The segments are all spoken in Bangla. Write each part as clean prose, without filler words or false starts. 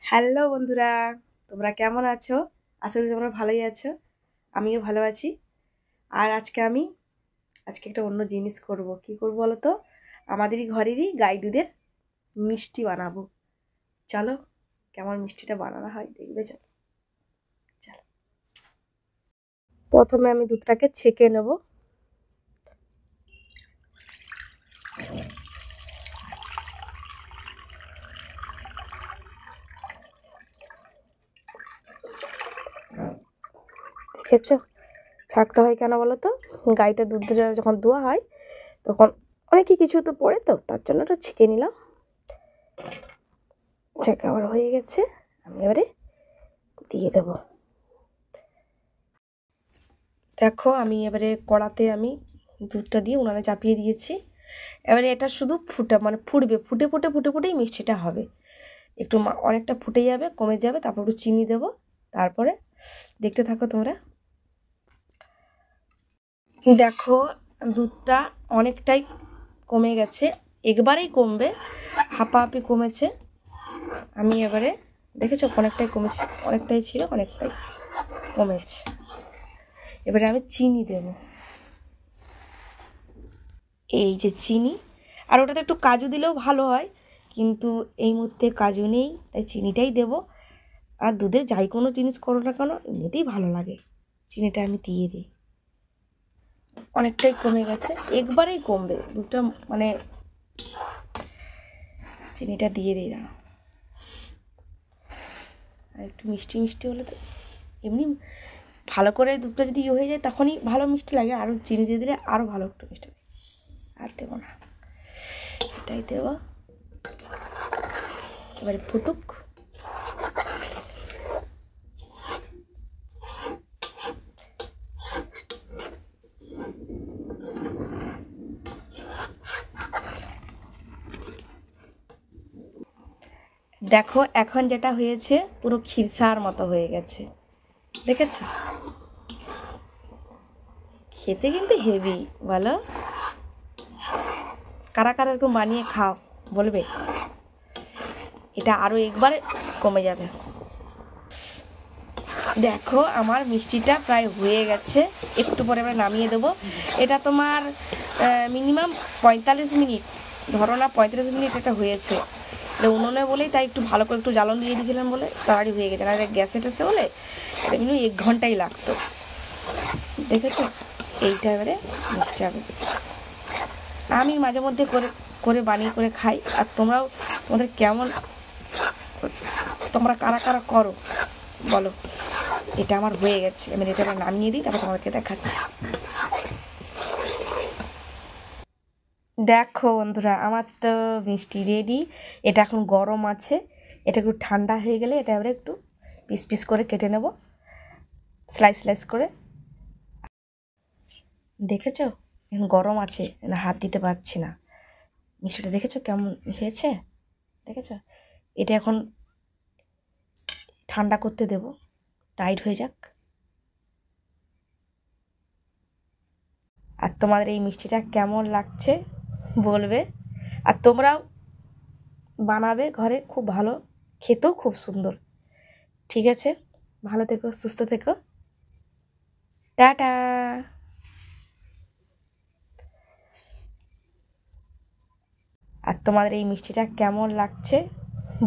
হ্যালো বন্ধুরা, তোমরা কেমন আছো? আশা করি তোমরা ভালোই আছো। আমিও ভালো আছি। আর আজকে একটা অন্য জিনিস করব। কি করব বলো তো? আমাদেরই ঘরেরই গাই দুধের মিষ্টি বানাবো। চলো, কেমন মিষ্টিটা বানানো হয় দেখবে। চলো চলো, প্রথমে আমি দুধটাকে ছেঁকে নেব। দেখেছো ছাঁকতে হয় কেন বলো তো? গাইটা দুধ যখন দোয়া হয় তখন অনেকই কিছু তো পড়ে, তো তার জন্য ওটা ছেঁকে নিলাম। ছেঁকে আমার হয়ে গেছে, আমি এবারে দিয়ে দেবো। দেখো, আমি এবারে কড়াতে আমি দুধটা দিয়ে উনানে চাপিয়ে দিয়েছি। এবারে এটা শুধু ফুটবে, ফুটে ফুটে ফুটে ফুটেই মিষ্টিটা হবে। একটু অনেকটা ফুটে যাবে, কমে যাবে, তারপর একটু চিনি দেবো। তারপরে দেখতে থাকো তোমরা। দেখো, দুধটা অনেকটাই কমে গেছে, একবারেই কমবে, হাঁপাহাঁপি কমেছে। আমি এবারে দেখেছো অনেকটাই কমেছে, অনেকটাই ছিল অনেকটাই কমেছে। এবারে আমি চিনি দেবো, এই যে চিনি। আর ওটাতে একটু কাজু দিলেও ভালো হয়, কিন্তু এই মুহূর্তে কাজু নেই, তাই চিনিটাই দেব। আর দুধের যাই কোনো জিনিস করো না কেন এমনিতেই ভালো লাগে, চিনিটা আমি দিয়ে দিই। অনেকটাই কমে গেছে, একবারেই কমবে দুধটা, মানে চিনিটা দিয়ে দিই। দাঁড়াও, আর একটু মিষ্টি মিষ্টি হলে তো এমনি ভালো করে দুধটা যদি হয়ে যায় তখনই ভালো মিষ্টি লাগে, আরও চিনি দিয়ে দিলে আরও ভালো একটু মিষ্টি লাগে। আর দেবো না, এটাই দেবো। এবারে ফুটুক। দেখো এখন যেটা হয়েছে পুরো খিরসার মতো হয়ে গেছে, দেখেছ? খেতে কিন্তু হেভি, বলো কারা কারা এরকম বানিয়ে খাও বলবে। এটা আরও একবার কমে যাবে। দেখো আমার মিষ্টিটা প্রায় হয়ে গেছে, একটু পরে আমরা নামিয়ে দেবো। এটা তোমার মিনিমাম 45 মিনিট, ধরো না 35 মিনিট এটা হয়েছে। উনুনে বলেই তাই একটু ভালো করে একটু জ্বালন দিয়ে দিয়েছিলাম বলে তাড়াতাড়ি হয়ে গেছে, না গ্যাসে টেসে বলে এটা কিন্তু 1 ঘন্টাই লাগতো। দেখেছো, এইটা এবারে মিষ্টি হবে। আমি মাঝে মধ্যে করে করে বানিয়ে করে খাই। আর তোমরাও, তোমাদের কেমন, তোমরা কারা কারা করো বলো। এটা আমার হয়ে গেছে, আমি এটা এবার নামিয়ে দিই, তারপর তোমাদেরকে দেখাচ্ছি। দেখো বন্ধুরা, আমার তো মিষ্টি রেডি। এটা এখন গরম আছে, এটা একটু ঠান্ডা হয়ে গেলে এটা এবারে একটু পিস পিস করে কেটে নেব, স্লাইস স্লাইস করে। দেখেছো এখন গরম আছে, না হাত দিতে পারছি না। মিষ্টিটা দেখেছো কেমন হয়েছে? দেখেছো, এটা এখন ঠান্ডা করতে দেব, টাইট হয়ে যাক। আর তোমাদের এই মিষ্টিটা কেমন লাগছে বলবে। আর তোমরাও বানাবে ঘরে, খুব ভালো, খেতেও খুব সুন্দর। ঠিক আছে, ভালো থেকো, সুস্থ থেকো, টাটা। আর তোমাদের এই মিষ্টিটা কেমন লাগছে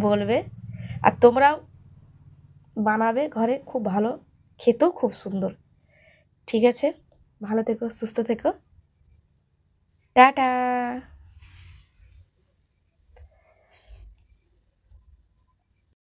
বলবে। আর তোমরাও বানাবে ঘরে, খুব ভালো, খেতেও খুব সুন্দর। ঠিক আছে, ভালো থেকো, সুস্থ থেকো, টাটা।